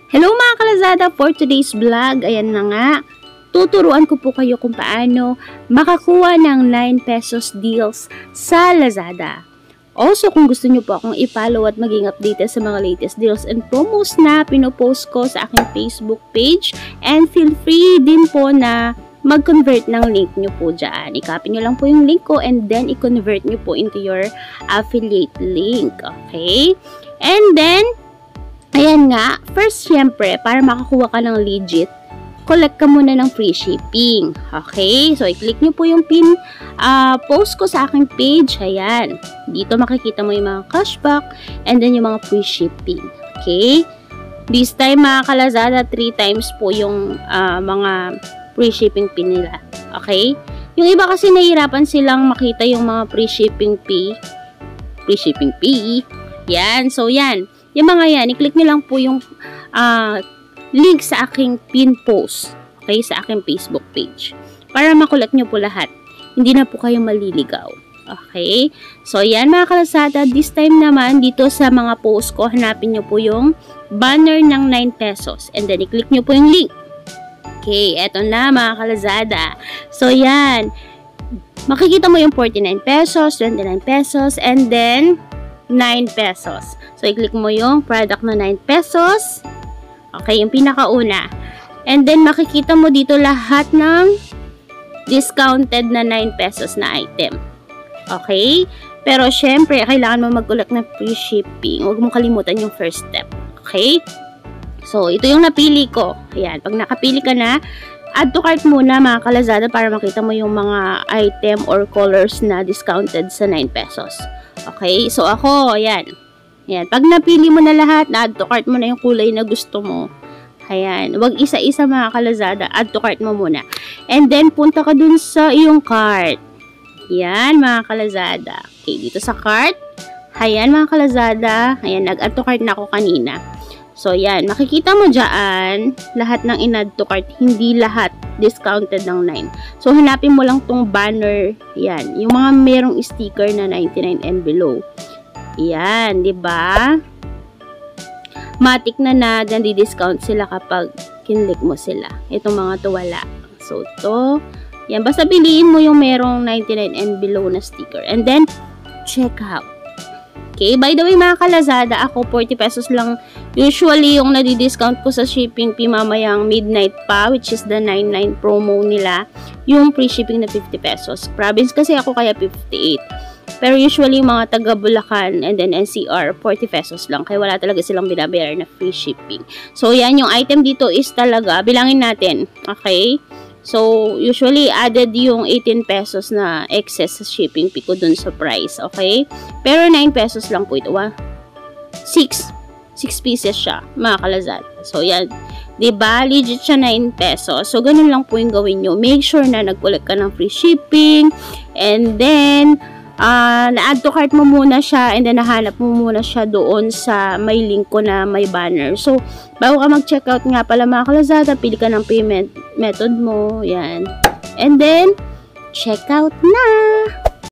Hello mga kalazada, for today's vlog, ayan na nga, tuturuan ko po kayo kung paano makakuha ng 9 pesos deals sa Lazada. Also, kung gusto nyo po akong i-follow at maging updated sa mga latest deals and promos na pinopost ko sa aking Facebook page, and feel free din po na mag-convert ng link nyo po dyan. I-copy nyo lang po yung link ko and then i-convert nyo po into your affiliate link. Okay? And then, ayan nga, first syempre, para makakuha ka ng legit, collect ka muna ng free shipping. Okay? So, i-click nyo po yung pin post ko sa aking page. Ayan. Dito makikita mo yung mga cashback and then yung mga free shipping. Okay? This time, mga kalazada, 3 times po yung mga free shipping fee nila. Okay? Yung iba kasi nahihirapan silang makita yung mga free shipping fee. Free shipping fee. Yan. So, yan. Yung mga yan, i-click nyo lang po yung link sa aking pin post. Okay? Sa aking Facebook page. Para makulat nyo po lahat. Hindi na po kayo maliligaw. Okay? So, yan mga kalazada. This time naman, dito sa mga post ko, hanapin nyo po yung banner ng 9 pesos. And then, i-click nyo po yung link. Okay, eto na mga kalazada. So, yan. Makikita mo yung 49 pesos, 29 pesos, and then 9 pesos. So, i-click mo yung product na 9 pesos. Okay, yung pinakauna. And then, makikita mo dito lahat ng discounted na 9 pesos na item. Okay? Pero, syempre, kailangan mo mag-collect ng free shipping. Huwag mong kalimutan yung first step. Okay? So, ito yung napili ko. Ayan, pag nakapili ka na, add to cart muna mga kalazada para makita mo yung mga item or colors na discounted sa 9 pesos. Okay? So, ako, ayan. Ayan, pag napili mo na lahat, add to cart mo na yung kulay na gusto mo. Ayan, wag isa-isa mga kalazada, add to cart mo muna. And then, punta ka dun sa iyong cart. Ayan, mga kalazada. Okay, dito sa cart. Ayan, mga kalazada. Ayan, nag-add to cart na ako kanina. So, yan. Makikita mo dyan, lahat ng in-add to cart, hindi lahat discounted ng 9. So, hanapin mo lang tong banner. Yan. Yung mga merong sticker na 99 and below. Yan. Diba? Matik na di-discount sila kapag kinlik mo sila. Itong mga to wala. So, to. Yan. Basta piliin mo yung merong 99 and below na sticker. And then, check out. Okay, by the way mga kalazada, ako 40 pesos lang usually yung nadi-discount ko sa shipping fee mamayang midnight pa, which is the 99 promo nila, yung free shipping na 50 pesos. Province kasi ako kaya 58. Pero usually yung mga taga Bulacan and then NCR, 40 pesos lang. Kaya wala talaga silang binabayaran na free shipping. So yan, yung item dito is talaga, bilangin natin, okay? So, usually, added yung 18 pesos na excess sa shipping fee ko dun sa price, okay? Pero 9 pesos lang po ito, 6 pieces siya, mga kalazada. So, yan. Diba? Legit siya 9 pesos. So, ganun lang po yung gawin nyo. Make sure na nag-collect ka ng free shipping. And then, na-add to cart mo muna siya and then nahanap mo muna siya doon sa may link ko na may banner. So, bago ka mag-checkout nga pala mga kalazada, pili ka ng payment method mo. Yan. And then, checkout na!